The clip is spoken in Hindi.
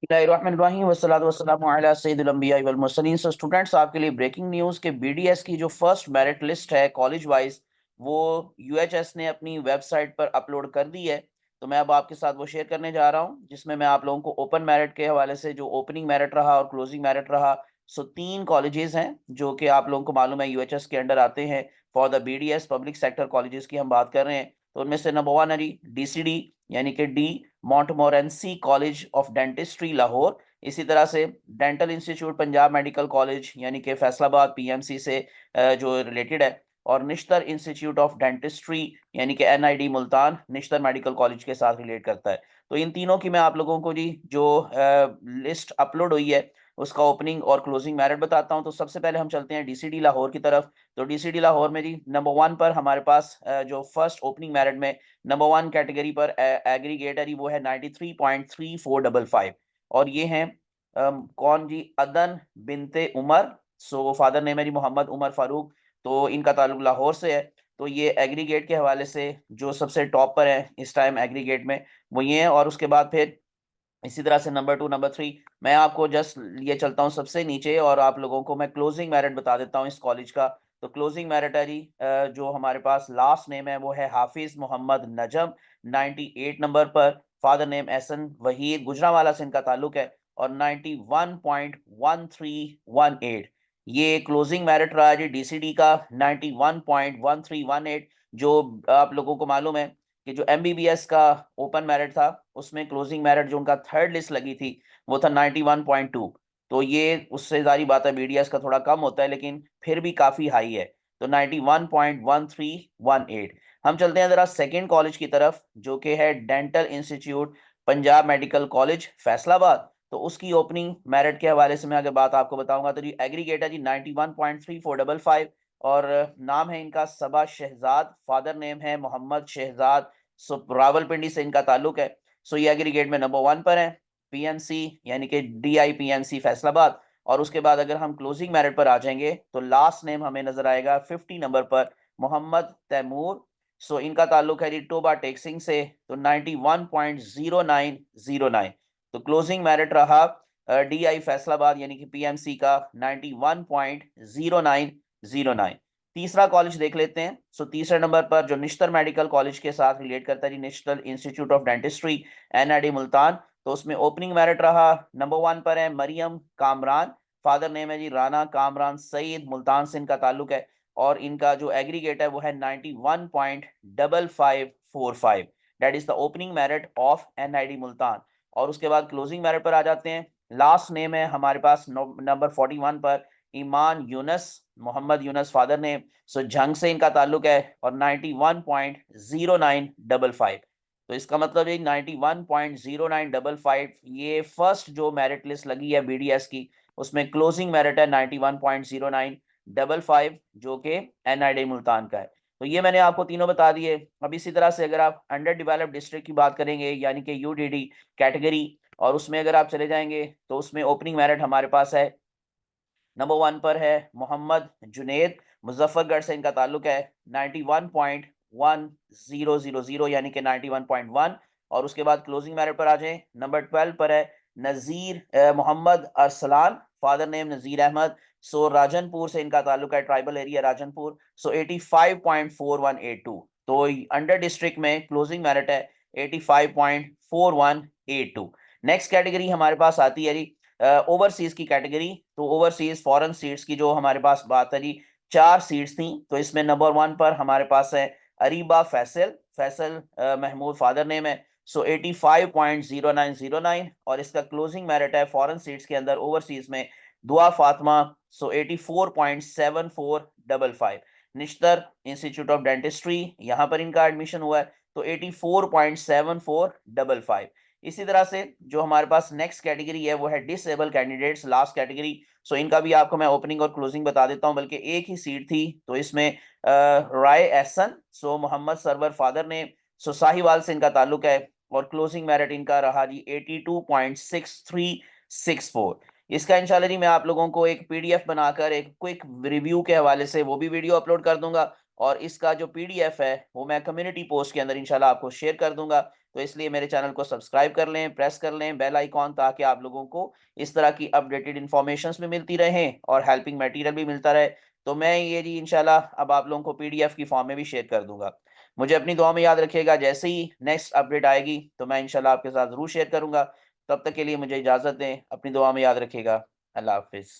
बिस्मिल्लाहिर्रहमानिर्रहीम वस्सलातु वस्सलामु अला सय्यिदिल अंबिया वल मुरसलीन। सो स्टूडेंट्स, आपके लिए ब्रेकिंग न्यूज़ के बीडीएस की जो फर्स्ट मेरिट लिस्ट है कॉलेज वाइज, वो यूएचएस ने अपनी वेबसाइट पर अपलोड कर दी है। तो मैं अब आपके साथ वो शेयर करने जा रहा हूँ, जिसमें मैं आप लोगों को ओपन मेरिट के हवाले से जो ओपनिंग मेरिट रहा और क्लोजिंग मेरिट रहा। सो तीन कॉलेजेस हैं जो कि आप लोगों को मालूम है यूएचएस के अंडर आते हैं। For the BDS public sector colleges की हम बात कर रहे हैं, तो उनमें से नंबर वन है जी डीसीडी, यानी कि D मॉन्टमोरेंसी college of dentistry Lahore. इसी तरह से dental institute Punjab medical college यानी कि फैसलाबाद पीएमसी से जो रिलेटेड है। और निश्तर इंस्टीट्यूट ऑफ डेंटिस्ट्री यानी कि NID Multan Nishtar medical college के साथ रिलेट करता है। तो इन तीनों की मैं आप लोगों को जी जो लिस्ट अपलोड हुई है उसका ओपनिंग और क्लोजिंग मेरिट बताता हूं। तो सबसे पहले हम चलते हैं डीसीडी लाहौर की तरफ। तो डीसीडी लाहौर में जी नंबर वन पर हमारे पास जो फर्स्ट ओपनिंग मेरिट में नंबर वन कैटेगरी पर एग्रीगेट है जी, वो है 93.3455। और ये हैं कौन जी, अदन बिनते उमर। सो फादर नेम है जी मोहम्मद उमर फारूक। तो इनका ताल्लुक लाहौर से है। तो ये एग्रीगेट के हवाले से जो सबसे टॉप पर है इस टाइम एग्रीगेट में, वो ये है। और उसके बाद फिर इसी तरह से नंबर टू नंबर थ्री, मैं आपको जस्ट ये चलता हूँ सबसे नीचे और आप लोगों को मैं क्लोजिंग मेरिट बता देता हूँ इस कॉलेज का। तो क्लोजिंग मेरिट है जी जो हमारे पास लास्ट नेम है वो है हाफिज मोहम्मद नजम, 98 नंबर पर। फादर नेम एहसन वहीद, गुजरांवाला से इनका ताल्लुक है। और 91.1318, ये क्लोजिंग मेरिट रहा है जी डीसीडी का, 91.1318। जो आप लोगों को मालूम है कि जो एमबीबीएस का ओपन मेरिट था उसमें क्लोजिंग मेरिट जो उनका थर्ड लिस्ट लगी थी वो था 91.2। तो ये उससे जारी बात है बीडीएस का थोड़ा कम होता है लेकिन फिर भी काफी हाई है। तो 91.1318। हम चलते हैं जरा सेकेंड कॉलेज की तरफ जो कि है dental institute Punjab medical college Faisalabad. तो उसकी ओपनिंग मेरिट के हवाले से मैं अगर बात आपको बताऊंगा तो जी एग्रीगेट है जी 91.3455। और नाम है इनका सबा शहजाद, फादर नेम है मोहम्मद शहजाद। सो रावलपिंडी से इनका ताल्लुक है। सो ये एग्रीगेट में नंबर वन पर है, पीएनसी यानी कि डीआईपीएनसी फैसलाबाद। और उसके बाद अगर हम क्लोजिंग मेरिट पर आ जाएंगे तो लास्ट नेम हमें नजर आएगा 50 नंबर पर, मोहम्मद तैमूर। सो इनका ताल्लुक है जी टोबा टेक्सिंग से। तो 91.0909। तो क्लोजिंग मेरिट रहा डीआई फैसलाबाद यानी कि पीएमसी का 91.0909। तीसरा कॉलेज देख लेते हैं। सो तीसरे नंबर पर जो निश्तर मेडिकल कॉलेज के साथ रिलेट करता है, national institute of dentistry NID Multan. तो उसमें ओपनिंग मेरिट रहा, नंबर वन पर है मरियम कामरान। फादर नेम है जी राना कामरान सईद, मुल्तान से इनका ताल्लुक है। और इनका जो एग्रीगेट है वो है 91.5545। That is the opening merit of NID Multan. और उसके बाद क्लोजिंग मेरिट पर आ जाते हैं। लास्ट नेम है हमारे पास नंबर 41 पर ईमान यूनस, मोहम्मद यूनस फादर नेम। सो जंग से इनका ताल्लुक है। और 91.0955। तो इसका मतलब है 91.0955, ये फर्स्ट जो मेरिट लिस्ट लगी है बीडीएस की उसमें क्लोजिंग मेरिट है 91.0955 जो कि एनआईडी मुल्तान का है। तो ये मैंने आपको तीनों बता दिए। अब इसी तरह से अगर आप अंडर डेवलप्ड डिस्ट्रिक्ट की बात करेंगे यानी कि यूडीडी कैटेगरी, और उसमें अगर आप चले जाएंगे तो उसमें ओपनिंग मेरिट हमारे पास है, नंबर वन पर है मोहम्मद जुनेद, मुजफ्फरगढ़ से इनका ताल्लुक है, 91.1000 यानी कि 91.1। और उसके बाद क्लोजिंग मेरिट पर आ जाए, नंबर 12 पर है नज़ीर मोहम्मद अरसलान, फादर नेम नज़ीर अहमद। सो राजनपुर से इनका ताल्लुक है, ट्राइबल एरिया राजनपुर। सो 85.4182। तो अंडर डिस्ट्रिक्ट में क्लोजिंग मेरिट है 85.4182। नेक्स्ट कैटेगरी हमारे पास आती है जी ओवरसीज की कैटेगरी। तो ओवरसीज फॉरेन सीट्स की जो हमारे पास बात है जी, चार सीट्स थी। तो इसमें नंबर वन पर हमारे पास है अरीबा फैसल, फैसल महमूद फादर नेम है। सो 85.0909। और इसका क्लोजिंग मेरिट है फॉरेन सीट्स के अंदर ओवरसीज में दुआ फातिमा। सो 84.7455। निश्तर इंस्टीट्यूट ऑफ डेंटिस्ट्री, यहाँ पर इनका एडमिशन हुआ है। तो 84.7455। इसी तरह से जो हमारे पास नेक्स्ट कैटेगरी है वो है डिसेबल कैंडिडेट्स, लास्ट कैटेगरी। सो इनका भी आपको मैं ओपनिंग और क्लोजिंग बता देता हूं, बल्कि एक ही सीट थी। तो इसमें राय एहसन, सो मोहम्मद सरवर फादर ने, सो साहिवाल से इनका ताल्लुक है। और क्लोजिंग मेरिट इनका रहा जी 82.6364। इसका इंशाल्लाह जी मैं आप लोगों को एक पीडीएफ बनाकर एक क्विक रिव्यू के हवाले से वो भी वीडियो अपलोड कर दूंगा। और इसका जो पीडीएफ है वो मैं कम्युनिटी पोस्ट के अंदर इंशाल्लाह आपको शेयर कर दूंगा। तो इसलिए मेरे चैनल को सब्सक्राइब कर लें, प्रेस कर लें बेल आइकॉन, ताकि आप लोगों को इस तरह की अपडेटेड इन्फॉर्मेशंस भी मिलती रहें और हेल्पिंग मटेरियल भी मिलता रहे। तो मैं ये जी इंशाल्लाह अब आप लोगों को पीडीएफ की फॉर्म में भी शेयर कर दूँगा। मुझे अपनी दुआ में याद रखिएगा, जैसे ही नेक्स्ट अपडेट आएगी तो मैं इंशाल्लाह आपके साथ ज़रूर शेयर करूँगा। तब तक के लिए मुझे इजाज़त दें, अपनी दुआ में याद रखिएगा। अल्लाह हाफ़िज़।